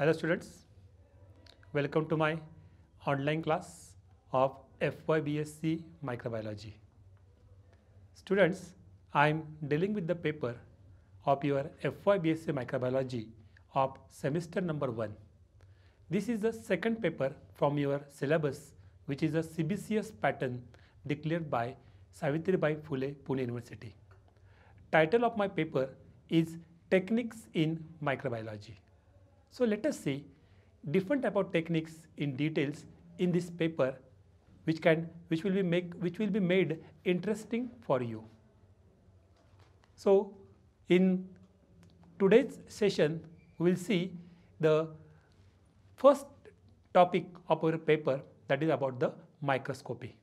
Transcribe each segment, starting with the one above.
Hello students, welcome to my online class of FYBSc Microbiology. Students, I am dealing with the paper of your FYBSc Microbiology of semester number 1. This is the second paper from your syllabus, which is a CBCS pattern declared by Savitribai Phule Pune University. Title of my paper is Techniques in Microbiology. So let us see different type of techniques in details in this paper, which will be made interesting for you. So in today's session, we will see the first topic of our paper, that is about the microscopy.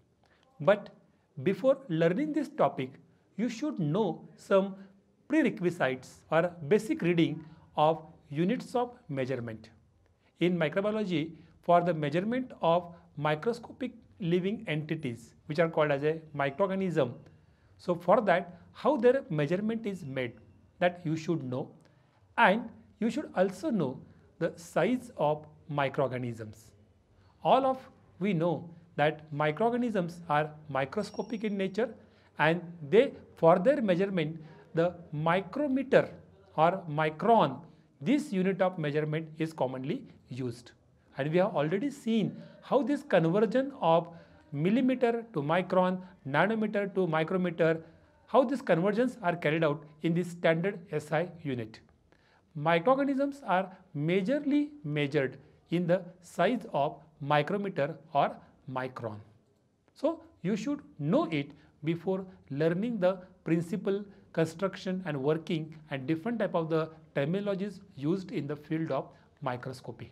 But before learning this topic, you should know some prerequisites or basic reading of units of measurement. In microbiology, for the measurement of microscopic living entities, which are called as a microorganism, so for that, how their measurement is made, that you should know, and you should also know the size of microorganisms. All of we know that microorganisms are microscopic in nature, and they, for their measurement, the micrometer or micron, this unit of measurement is commonly used. And we have already seen how this conversion of millimeter to micron, nanometer to micrometer, how these conversions are carried out in the standard SI unit. Microorganisms are majorly measured in the size of micrometer or micron. So you should know it before learning the principle, construction and working and different type of the terminologies used in the field of microscopy.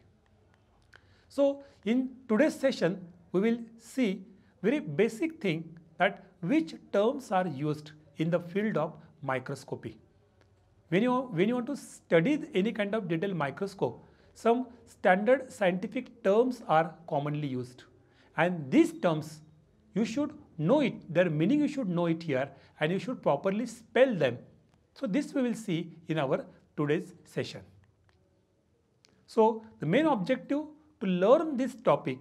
So in today's session, we will see very basic thing, that which terms are used in the field of microscopy. When you want to study any kind of detailed microscope, some standard scientific terms are commonly used, and these terms you should know it, their meaning you should know it here, and you should properly spell them. So this we will see in our today's session. So the main objective to learn this topic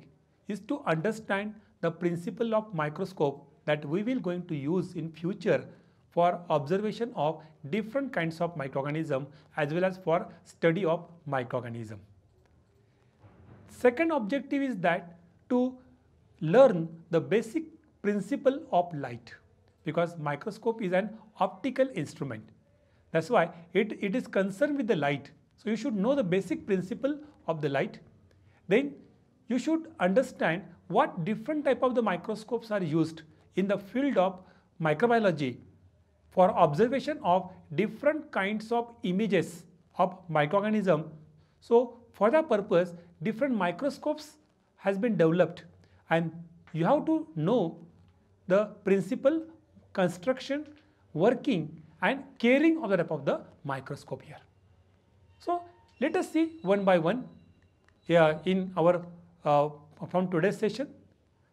is to understand the principle of microscope that we will going to use in future for observation of different kinds of microorganism as well as for study of microorganism. Second objective is that to learn the basic principle of light, because microscope is an optical instrument. That's why it is concerned with the light. So you should know the basic principle of the light. Then you should understand what different type of the microscopes are used in the field of microbiology for observation of different kinds of images of microorganism. So for that purpose, different microscopes has been developed, and you have to know the principle, construction, working and caring of the type of the microscope here. So let us see one by one in our from today's session.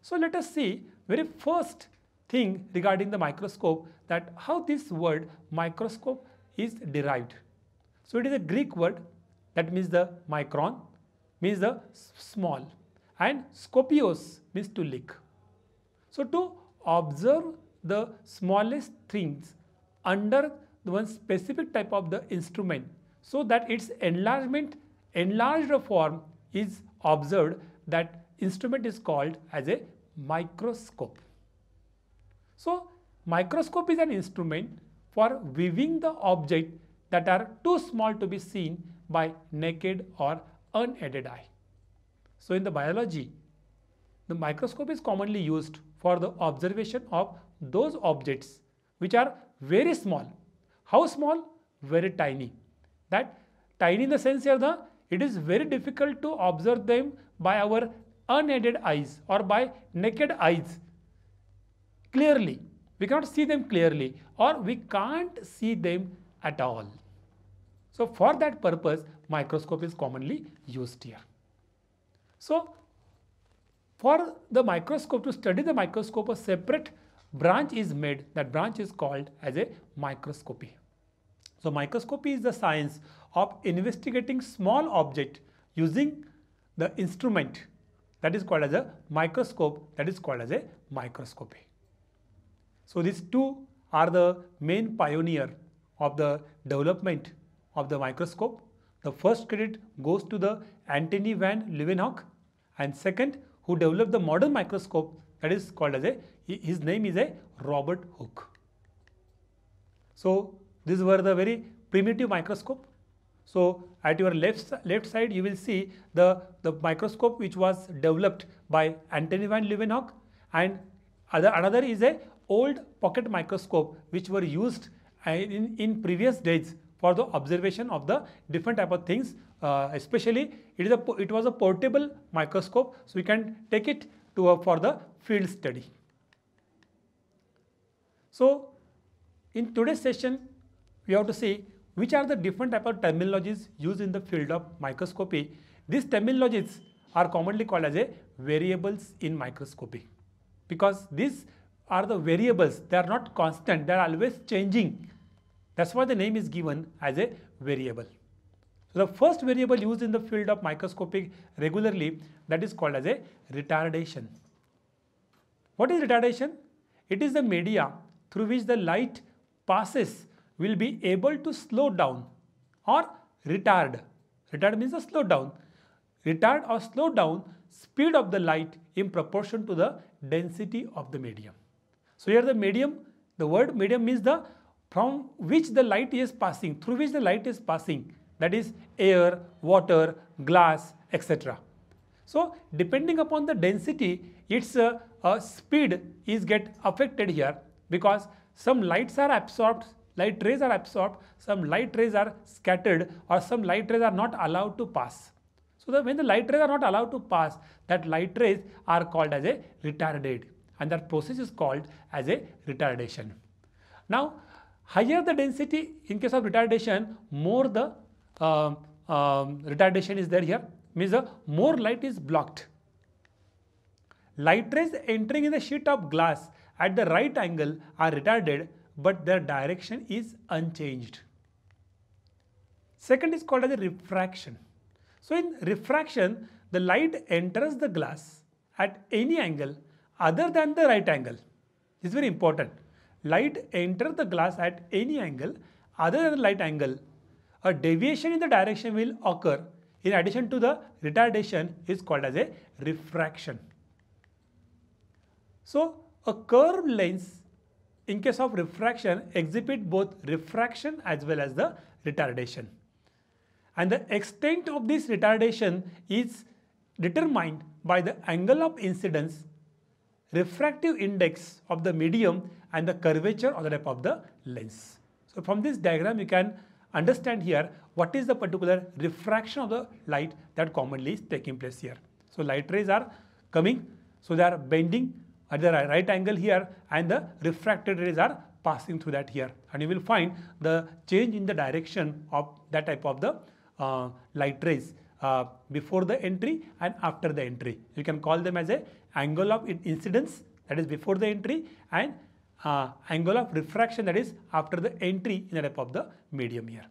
So let us see very first thing regarding the microscope, that how this word microscope is derived. So it is a Greek word that means the micron, means the small, and scopios means to look. So to observe the smallest things under one specific type of the instrument, so that its enlarged form is observed, that instrument is called as a microscope. So microscope is an instrument for viewing the object that are too small to be seen by naked or unaided eye. So in the biology, the microscope is commonly used for the observation of those objects which are very small. How small? Very tiny. That tiny in the sense here, it is very difficult to observe them by our unaided eyes or by naked eyes clearly. We cannot see them clearly, or we can't see them at all. So for that purpose, microscope is commonly used here. So for the microscope, to study the microscope, a separate branch is made. That branch is called as a microscopy. So microscopy is the science of investigating small object using the instrument that is called as a microscope, that is called as a microscopy. So these two are the main pioneer of the development of the microscope. The first credit goes to the Antony van Leeuwenhoek, and second, who developed the modern microscope, that is called as his name is a Robert Hooke. So these were the very primitive microscope. So at your left side you will see the microscope which was developed by Antony van Leeuwenhoek, and another is a old pocket microscope which were used in previous days for the observation of the different type of things. Especially it was a portable microscope, so we can take it for the field study. So in today's session we have to see which are the different type of terminologies used in the field of microscopy. These terminologies are commonly called as a variables in microscopy, because these are the variables, they are not constant, they are always changing. That's why the name is given as a variable. So the first variable used in the field of microscopy regularly, that is called as a retardation. What is retardation? It is the media through which the light passes will be able to slow down or retard. Retard means to slow down. Retard or slow down speed of the light in proportion to the density of the medium. So here the medium, the word medium means the from which the light is passing, through which the light is passing, that is air, water, glass, etc. So depending upon the density, its speed is get affected here, because some lights are absorbed, light rays are absorbed, some light rays are scattered, or some light rays are not allowed to pass. So that when the light rays are not allowed to pass, that light rays are called as a retarded, and that process is called as a retardation. Now higher the density, in case of retardation, more the retardation is there here, means the more light is blocked. Light rays entering in the sheet of glass at the right angle are retarded, but their direction is unchanged. Second is called as a refraction. So in refraction, the light enters the glass at any angle other than the right angle. This is very important. Light enters the glass at any angle other than the right angle. A deviation in the direction will occur in addition to the retardation is called as a refraction. So a curved lens in case of refraction exhibit both refraction as well as the retardation. And the extent of this retardation is determined by the angle of incidence, refractive index of the medium, and the curvature or the type of the lens. So from this diagram you can understand here what is the particular refraction of the light that commonly is taking place here. So light rays are coming, so they are bending at the right angle here, and the refracted rays are passing through that here, and you will find the change in the direction of that type of the light rays before the entry and after the entry. You can call them as a angle of incidence, that is before the entry, and angle of refraction, that is after the entry in the type of the medium here.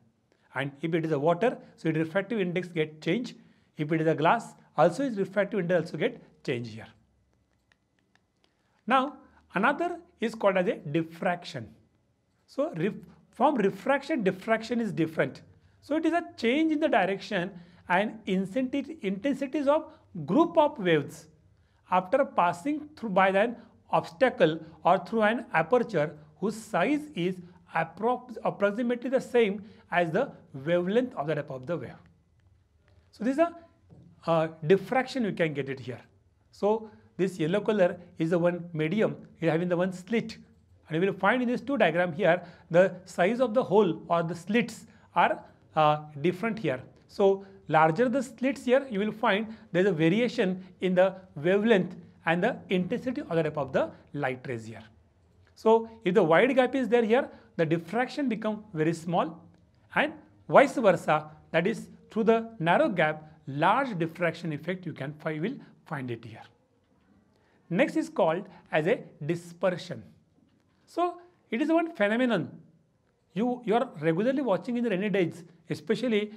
And if it is a water, so its refractive index get changed. If it is a glass, also its refractive index also get changed here. Now another is called as a diffraction. So from refraction, diffraction is different. So it is a change in the direction and intensities of group of waves after passing through by an obstacle or through an aperture whose size is approximately the same as the wavelength of the type of the wave. So this is a diffraction, you can get it here. So this yellow color is the one medium, it is having the one slit, and you will find in this two diagram here the size of the hole or the slits are different here. So larger the slits here, you will find there is a variation in the wavelength and the intensity of the type of the light rays here. So if the wide gap is there here, the diffraction become very small, and vice versa, that is through the narrow gap, large diffraction effect you will find it here. Next is called as a dispersion. So it is one phenomenon you are regularly watching in the rainy days, especially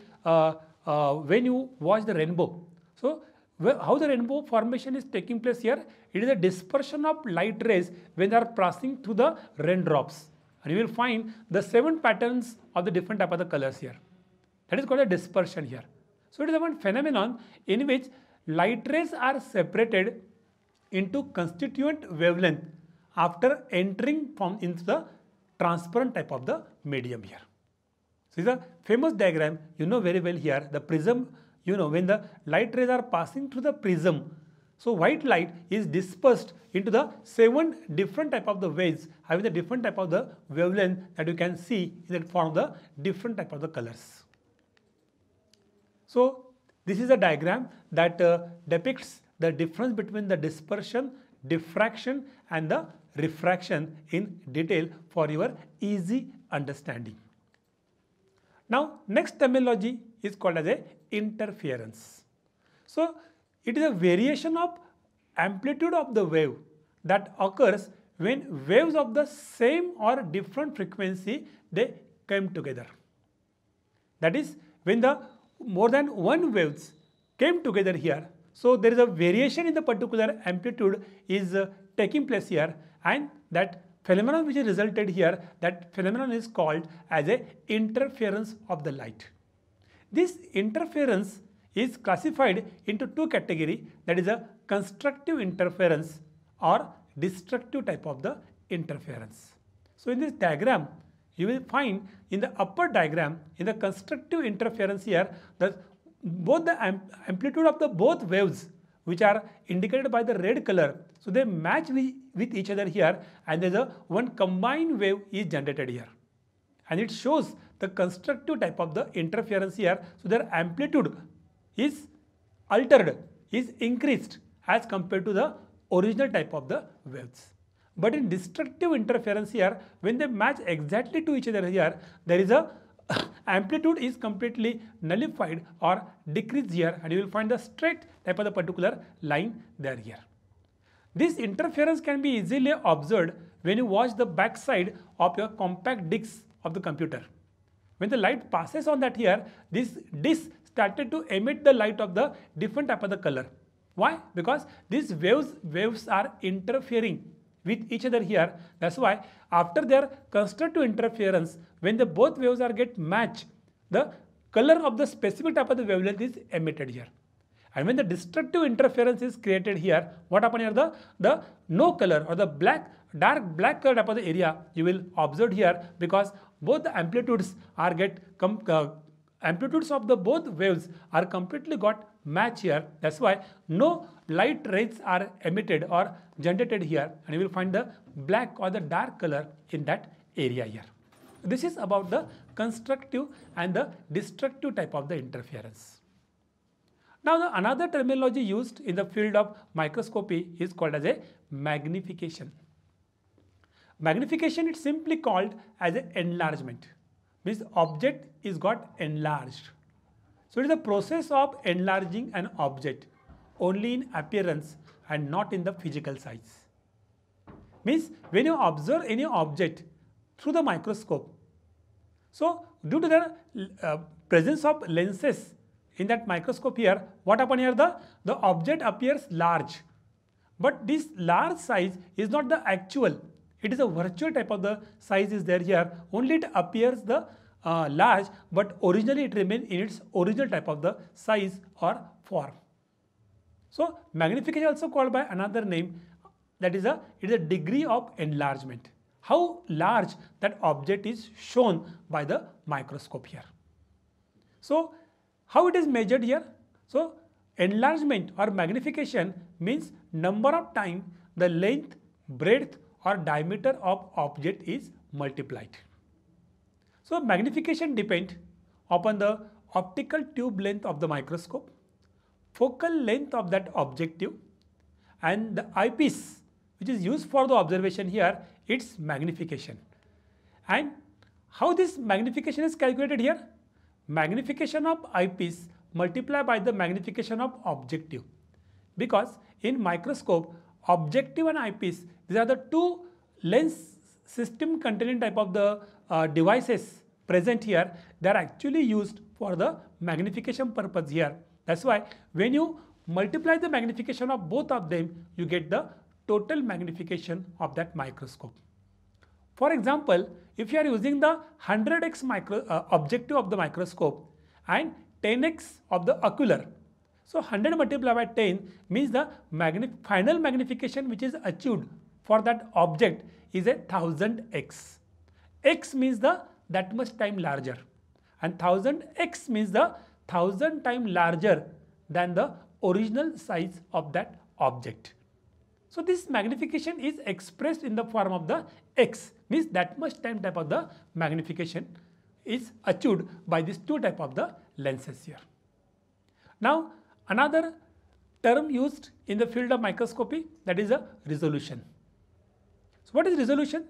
when you watch the rainbow. So how the rainbow formation is taking place here? It is a dispersion of light rays when they are passing through the raindrops. And you will find the 7 patterns of the different type of the colors here. That is called a dispersion here. So it is one phenomenon in which light rays are separated into constituent wavelength after entering into the transparent type of the medium here. So this is a famous diagram, you know very well here. The prism, you know, when the light rays are passing through the prism, so white light is dispersed into the 7 different type of the waves having the different type of the wavelength that you can see in the form of the different type of the colors. So this is a diagram that depicts the difference between the dispersion, diffraction and the refraction in detail for your easy understanding. Now next terminology is called as a interference. So it is a variation of amplitude of the wave that occurs when waves of the same or different frequency they come together. That is, when the more than one waves came together here, so there is a variation in the particular amplitude is taking place here, and that phenomenon which is resulted here, that phenomenon is called as a interference of the light. This interference is classified into 2 categories, that is a constructive interference or destructive type of the interference. So in this diagram, you will find in the upper diagram, in the constructive interference here, that both the amplitude of the both waves which are indicated by the red color, so they match with each other here, and there is a one combined wave is generated here. And it shows the constructive type of the interference here, so their amplitude is altered, is increased as compared to the original type of the waves. But in destructive interference here, when they match exactly to each other here, there is a amplitude is completely nullified or decreased here, and you will find the straight type of the particular line there here. This interference can be easily observed when you watch the back side of your compact disc of the computer. When the light passes on that here, this disc started to emit the light of the different type of the color. Why? Because these waves are interfering with each other here. That's why after their constructive interference, when the both waves are get matched, the color of the specific type of the wavelength is emitted here. And when the destructive interference is created here, what happens here? The no color or the dark black color type of the area you will observe here, because both the amplitudes are amplitudes of the both waves are completely got match here. That's why no light rays are emitted or generated here, and you will find the black or the dark color in that area here. This is about the constructive and the destructive type of the interference. Now another terminology used in the field of microscopy is called as a magnification. Magnification is simply called as an enlargement, means object is got enlarged. So it is a process of enlarging an object only in appearance and not in the physical size. Means when you observe any object through the microscope, so due to the presence of lenses in that microscope here, what happens here? The object appears large, but this large size is not the actual. It is a virtual type of the size is there here. Only it appears the large, but originally it remains in its original type of the size or form. So magnification also called by another name, that is it is a degree of enlargement. How large that object is shown by the microscope here. So how it is measured here? So enlargement or magnification means number of times the length, breadth or diameter of object is multiplied. So magnification depends upon the optical tube length of the microscope, focal length of that objective, and the eyepiece which is used for the observation here, its magnification. And how this magnification is calculated here? Magnification of eyepiece multiplied by the magnification of objective. Because in microscope, objective and eyepiece, these are the two lens system containing type of the devices present here. They are actually used for the magnification purpose here. That's why when you multiply the magnification of both of them, you get the total magnification of that microscope. For example, if you are using the 100x objective of the microscope and 10x of the ocular, so 100 multiplied by 10 means the final magnification which is achieved for that object is 1000x. X means that much time larger, and 1000x means the 1000 times larger than the original size of that object. So this magnification is expressed in the form of the x, means that much time type of the magnification is achieved by these two type of the lenses here. Now another term used in the field of microscopy, that is a resolution. So what is resolution?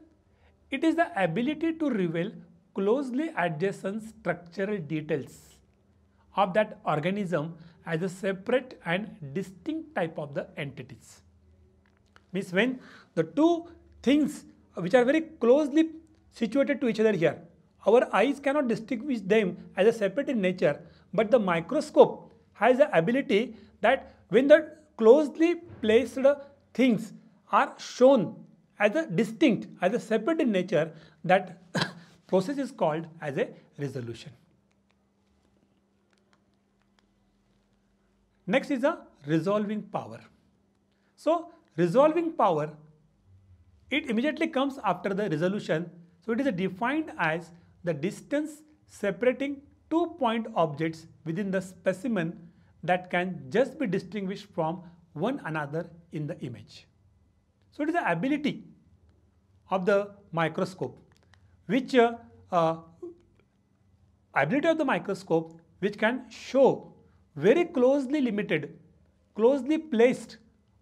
It is the ability to reveal closely adjacent structural details of that organism as a separate and distinct type of the entities. Means when the two things which are very closely situated to each other here, our eyes cannot distinguish them as a separate in nature, but the microscope has the ability that when the closely placed things are shown as a distinct, as a separate in nature, that process is called as a resolution. Next is a resolving power. So resolving power, it immediately comes after the resolution. So it is defined as the distance separating two point objects within the specimen that can just be distinguished from one another in the image. So it is the ability of the microscope which can show very closely limited, closely placed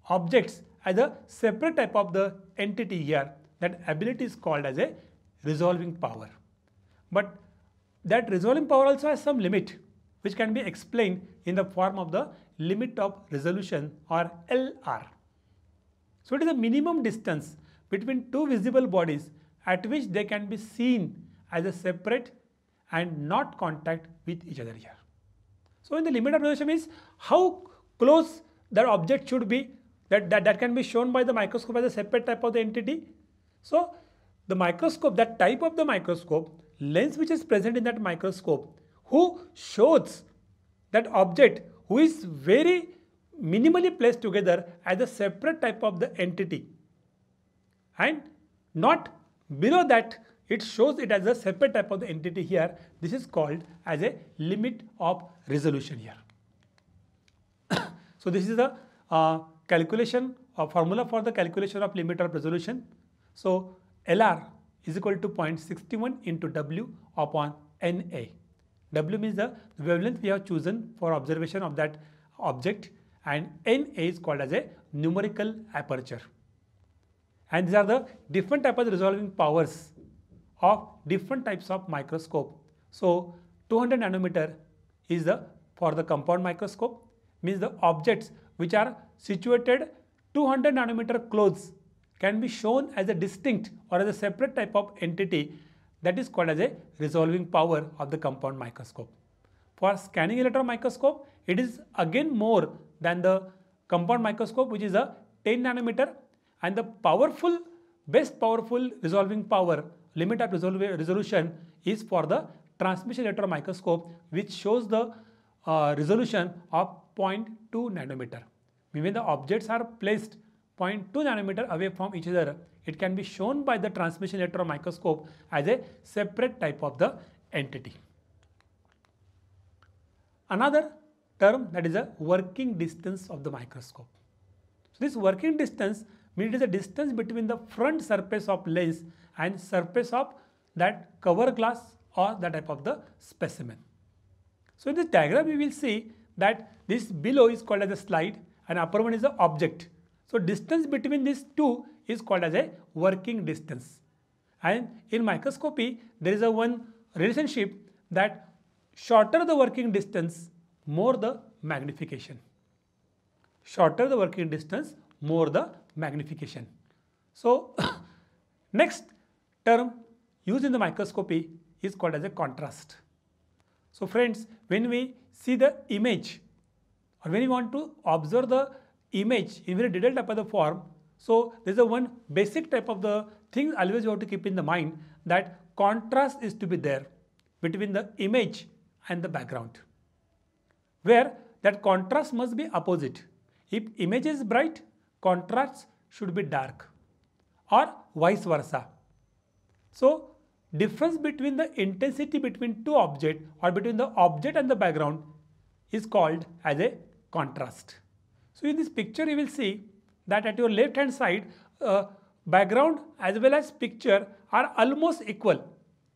objects as a separate type of the entity here. That ability is called as a resolving power. But that resolving power also has some limit which can be explained in the form of the limit of resolution, or LR. So it is a minimum distance between two visible bodies at which they can be seen as a separate and not contact with each other here. So in the limit of resolution means how close that object should be, that can be shown by the microscope as a separate type of the entity. So the microscope, that type of the microscope, lens which is present in that microscope, who shows that object who is very minimally placed together as a separate type of the entity, and not below that it shows it as a separate type of the entity here. This is called as a limit of resolution here. So this is the calculation formula for the calculation of limit of resolution. So LR is equal to 0.61 into W upon NA. W means the wavelength we have chosen for observation of that object, and NA is called as a numerical aperture. And these are the different types of resolving powers of different types of microscope. So 200 nanometer is for the compound microscope, means the objects which are situated 200 nanometer close can be shown as a distinct or as a separate type of entity. That is called as a resolving power of the compound microscope. For scanning electron microscope, it is again more than the compound microscope, which is a 10 nanometer, and the best powerful resolving power, limit of resolution, is for the transmission electron microscope, which shows the resolution of 0.2 nanometer. When the objects are placed 0.2 nanometer away from each other, it can be shown by the transmission electron microscope as a separate type of the entity. Another term, that is a working distance of the microscope. So this working distance means it is the distance between the front surface of lens and surface of that cover glass or the type of the specimen. So in this diagram we will see that this below is called as a slide and upper one is the object. So distance between these two is called as a working distance. And in microscopy there is a one relationship that shorter the working distance, more the magnification. Shorter the working distance, more the magnification. So next term used in the microscopy is called as a contrast. So friends, when we see the image or when you want to observe the image in very detailed type of the form, so there's a one basic type of the thing always you have to keep in the mind, that contrast is to be there between the image and the background, where that contrast must be opposite. If image is bright, contrast should be dark, or vice versa. So difference between the intensity between two objects or between the object and the background is called as a contrast. So in this picture you will see that at your left hand side, background as well as picture are almost equal.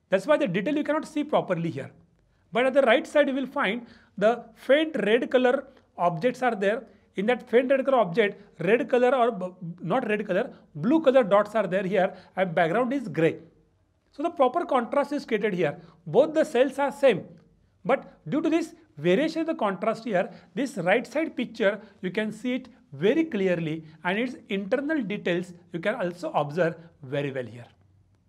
That's why the detail you cannot see properly here. But at the right side you will find the faint red color objects are there. In that faint red color object, red color or not red color, blue color dots are there here, and background is grey. So the proper contrast is created here. Both the cells are same, but due to this variation of the contrast here, this right side picture you can see it very clearly, and its internal details you can also observe very well here.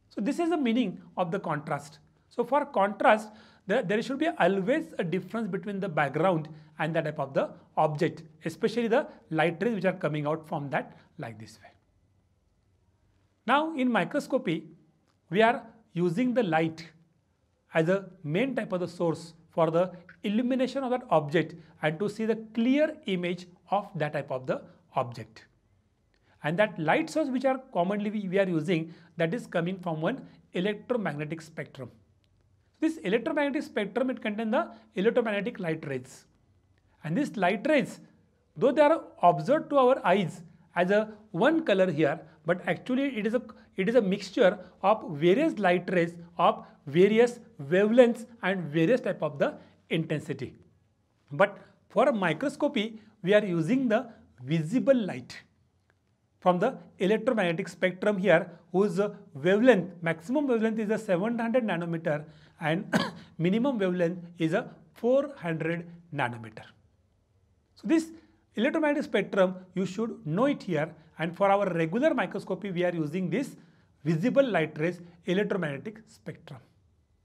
So this is the meaning of the contrast. So for contrast, there should be always a difference between the background and the type of the object, especially the light rays which are coming out from that like this way. Now in microscopy, we are using the light as a main type of the source for the illumination of that object and to see the clear image of that type of the object. And that light source which are commonly we are using, that is coming from one electromagnetic spectrum. This electromagnetic spectrum, it contains the electromagnetic light rays. And these light rays, though they are observed to our eyes as a one color here, but actually it is a mixture of various light rays of various wavelengths and various type of the intensity. But for microscopy, we are using the visible light from the electromagnetic spectrum here, whose wavelength, maximum wavelength is a 700 nanometer and minimum wavelength is a 400 nanometer. So this electromagnetic spectrum, you should know it here, and for our regular microscopy we are using this visible light rays electromagnetic spectrum.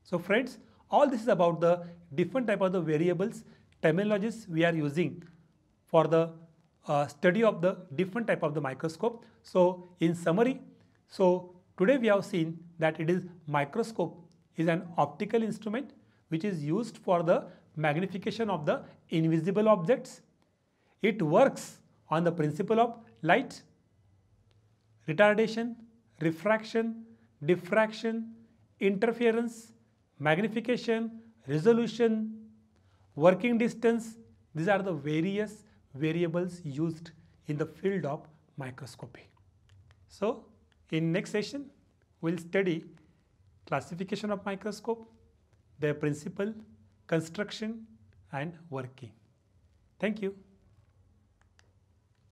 So friends, all this is about the different type of the variables, terminologies we are using for the study of the different type of the microscope. So in summary, so today we have seen that it is microscope is an optical instrument which is used for the magnification of the invisible objects. It works on the principle of light, retardation, refraction, diffraction, interference, magnification, resolution, working distance. These are the various variables used in the field of microscopy. So in next session, we'll study classification of microscope, their principle, construction and working. Thank you.